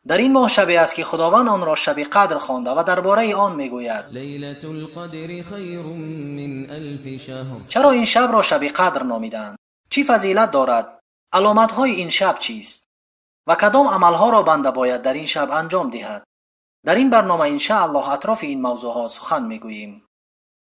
در این ماه شبی است که خداوند آن را شب قدر خوانده و درباره آن میگوید لیلة القدر خیر من الف شهر. چرا این شب را شب قدر نامیدند؟ چی فضیلت دارد؟ علامت‌های این شب چیست؟ و کدام عملها را بنده باید در این شب انجام دهد؟ در این برنامه انشاءالله اطراف این موضوعات سخن میگوییم.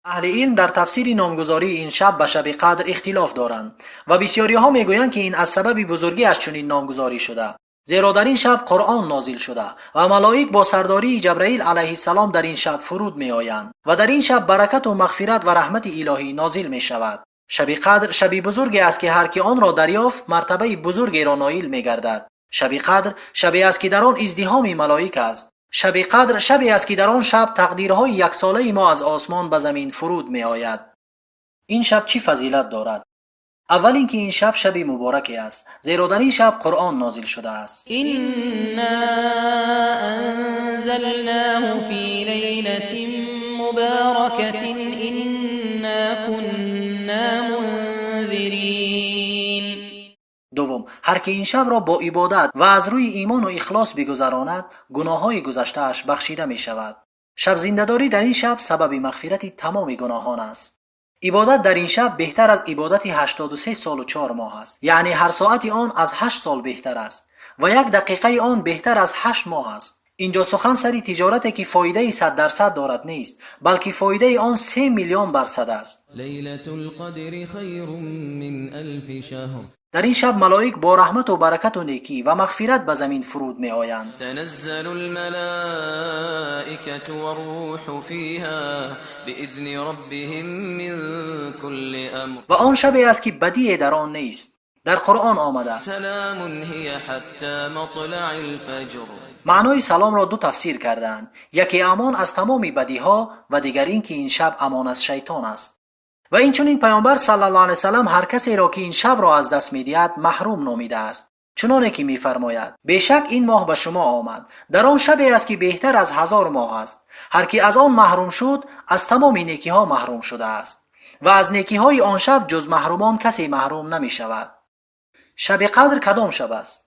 اهل علم در تفسیر نامگذاری این شب به شب قدر اختلاف دارند و بسیاری ها میگویند که این از سبب بزرگی از چنین نامگذاری شده، زیرا در این شب قرآن نازل شده و ملائک با سرداری جبرائیل علیه السلام در این شب فرود می آیند و در این شب برکت و مغفرت و رحمت الهی نازل می شود. شب قدر شبی بزرگی است که هر کی آن را دریافت مرتبه بزرگی را نایل می گردد. شب قدر شبی است که در آن ازدحام ملائک است. شب قدر شبی است که در آن شب تقدیرهای یک ساله ما از آسمان به زمین فرود می آید. این شب چی فضیلت دارد؟ اول اینکه این شب شبی مبارکی است، زیرا در این شب قرآن نازل شده است. إنا أنزلناه في ليلة مباركة إنا كنا منذرين. دوم، هر که این شب را با عبادت و از روی ایمان و اخلاص بگذراند گناههای گذشته اش بخشیده می شود. شب زنده‌داری در این شب سبب مغفرت تمام گناهان است. عبادت در این شب بهتر از عبادت 83 سال و 4 ماه است، یعنی هر ساعت آن از 8 سال بهتر است و 1 دقیقه آن بهتر از 8 ماه است. اینجا سخن سری تجارتی که فایده 100% دارد نیست، بلکه فایده آن 3 میلیون درصد است. لیلة القدر خیر من الف شهر. در این شب ملائک با رحمت و برکت و نیکی و مغفرت به زمین فرود می آیند. تنزل الملائكة والروح فيها بإذن ربهم من كل أمر. و آن شبی است که بدی در آن نیست. در قرآن آمده سلام هي حتى مطلع الفجر. معنای سلام را دو تفسیر کردند، یکی امان از تمام بدیها و دیگر این که این شب امان از شیطان است. و این چون این پیامبر صلی الله علیه وسلم هر کسی را که این شب را از دست می‌دهد محروم نامیده است، چنانه که می‌فرماید بیشک این ماه به شما آمد، در آن شبی است که بهتر از 1000 ماه است. هر کی از آن محروم شد از تمام نیکی‌ها محروم شده است و از نیکی‌های آن شب جز محرومان کسی محروم نمی‌شود. شب قدر کدام شب است؟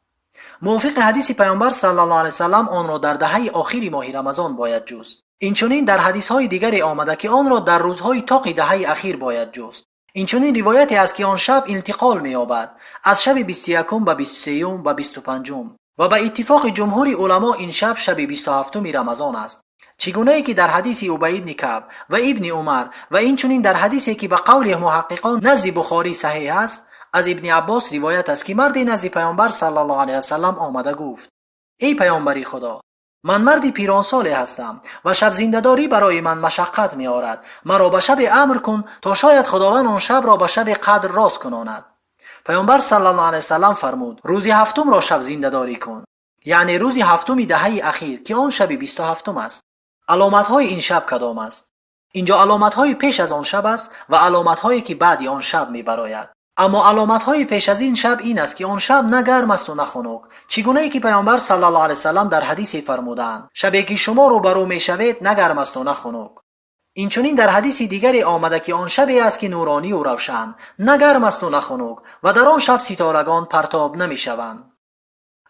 موافق حدیث پیامبر صلی الله علیه وسلم آن را در دهه آخری ماه رمضان باید جست. اینچنین در حدیث‌های دیگری آمده که آن را در روزهای طاق دهه اخیر باید جست. اینچنین روایتی است که آن شب انتقال می‌یابد از شب 21 به 23 و 25 و به اتفاق جمهور علما این شب شب 27 رمضان است. چگونه ای که در حدیث ابی بن کعب و ابن عمر و اینچنین در حدیثی که به قول محققان نزد بخاری صحیح است از ابن عباس روایت است که مردی نزد پیامبر صلی الله علیه وسلم آمده گفت: ای پیامبری خدا، من مردی پیرانسالی هستم و شب زنده‌داری برای من مشقت می آورد. مرا به شب امر کن تا شاید خداوند آن شب را به شب قدر راست کناند. پیامبر صلی الله علیه وسلم فرمود: روز هفتم را شب زنده‌داری کن، یعنی روز هفتم دهه اخیر که آن شب 27 است. علامت‌های این شب کدام است؟ اینجا علامت‌های پیش از آن شب است و علامت‌هایی که بعد آن شب می‌براید. اما علامت‌های پیش از این شب این است که آن شب نه گرم است و نه خنک، چگونه ای که پیامبر صلی الله علیه وسلم در حدیثی فرمودند: شبی که شما روبرو میشوید نه گرم است و نه خنک. اینچنین در حدیث دیگری آمده که آن شبی است که نورانی و روشن، نه گرم است و نه خنک و در آن شب ستارگان پرتاب نمیشوند.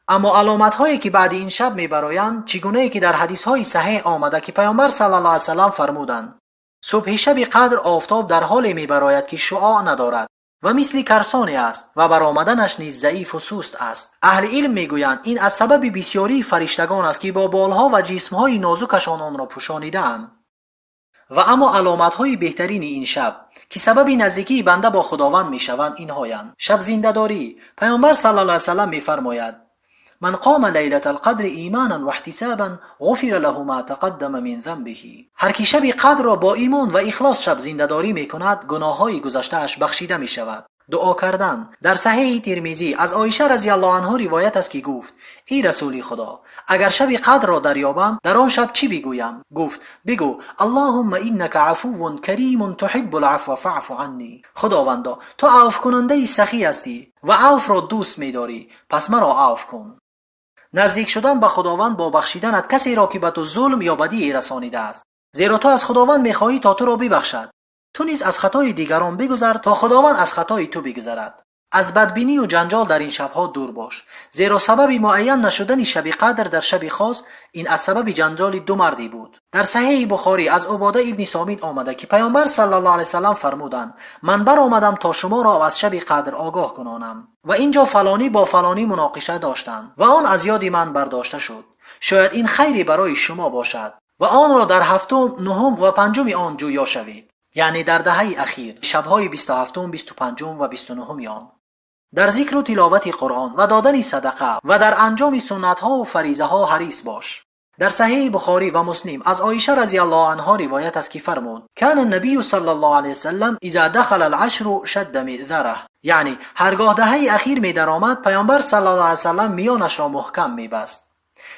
اما علامت‌هایی که بعد این شب میبرایند چگونه ای که در حدیث‌های صحیح آمده که پیامبر صلی الله علیه وسلم فرمودند: صبح شب قدر آفتاب در حال میبراید که شعاع ندارد و مثل کرسانی است و برآمدنش نیز ضعیف و سست است. اهل علم میگویند این از سبب بسیاری فرشتگان است که با بالها و جسمهای نازکشان آن را پوشانیده‌اند. و اما علامت‌های بهترین این شب که سبب نزدیکی بنده با خداوند میشوند اینهایند: شب زنده‌داری. پیامبر صلی الله علیه وسلم میفرماید: من قام لیلة القدر ایمانا و احتسابا غفر له ما تقدم من ذنبه. هر کی شب قدر را با ایمان و اخلاص شب زنده‌داری میکند گناههای گذشته اش بخشیده میشود. دعا کردن. در صحیح ترمذی از عایشه رضی الله عنها روایت است که گفت: ای رسول خدا، اگر شب قدر را دریابم در آن شب چی بگویم؟ گفت: بگو اللهم انک عفو کریم تحب العفو فاعف عنی. خداوندا تو عفو کننده سخی هستی و عفو را دوست می‌داری، پس مرا عفو کن. نزدیک شدن به خداوند با بخشیدنت کسی را که به تو ظلم یا بدی رسانیده است، زیرا تو از خداوند می‌خواهی تا تو را ببخشد. تو نیز از خطای دیگران بگذر تا خداوند از خطای تو بگذرد. از بدبینی و جنجال در این شبها دور باش، زیرا سبب معین نشدن شب قدر در شب خاص این از سبب جنجال دو مردی بود. در صحیح بخاری از عباده ابن سامین آمده که پیامبر صلی الله علیه وسلم فرمودند من برآمدم تا شما را از شب قدر آگاه کنانم و اینجا فلانی با فلانی مناقشه داشتند و آن از یاد من برداشته شد، شاید این خیری برای شما باشد و آن را در هفتم، نهم و پنجم آن جویا شوید، یعنی در دهه اخیر شبهای 27، 25 و 29 آن. در ذکر و تلاوت قرآن و دادن صدقه و در انجام سنت ها و فریضه ها حریص باش. در صحیح بخاری و مسلم از عایشه رضی الله عنها روایت است که فرمود کان النبی صلی الله علیه وسلم اذا دخل العشر شد مئذره، یعنی هرگاه دهه اخیر می درآمد پیامبر صلی الله علیه وسلم میانش را محکم میبست.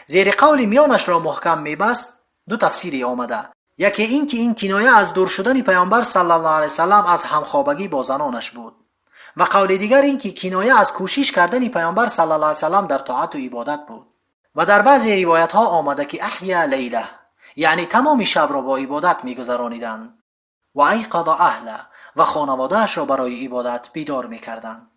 زیر قول میانش را محکم میبست دو تفسیری آمده، یکی این که این کنایه از دور شدن پیامبر صلی الله علیه وسلم از همخوابگی با زنانش بود و قول دیگر این که کنایه از کوشش کردن پیامبر صلی الله علیه وسلم در طاعت و عبادت بود. و در بعضی روایت ها آمده که احیا لیله، یعنی تمام شب را با عبادت میگذرانیدند و ایقظ اهله و خانواده‌اش را برای عبادت بیدار میکردند.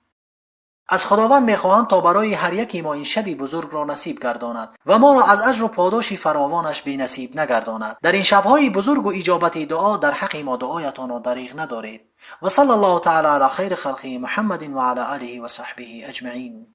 از خداوند میخواهم تا برای هر یکی ما این شبی بزرگ را نصیب گرداند و ما را از اجر و پاداش فراوانش بی نصیب نگرداند. در این شبهای بزرگ و اجابت دعا در حق ما دعایتان را دریغ ندارید. و صلی الله تعالی علی خیر خلقه محمد و علی آله و صحبه اجمعین.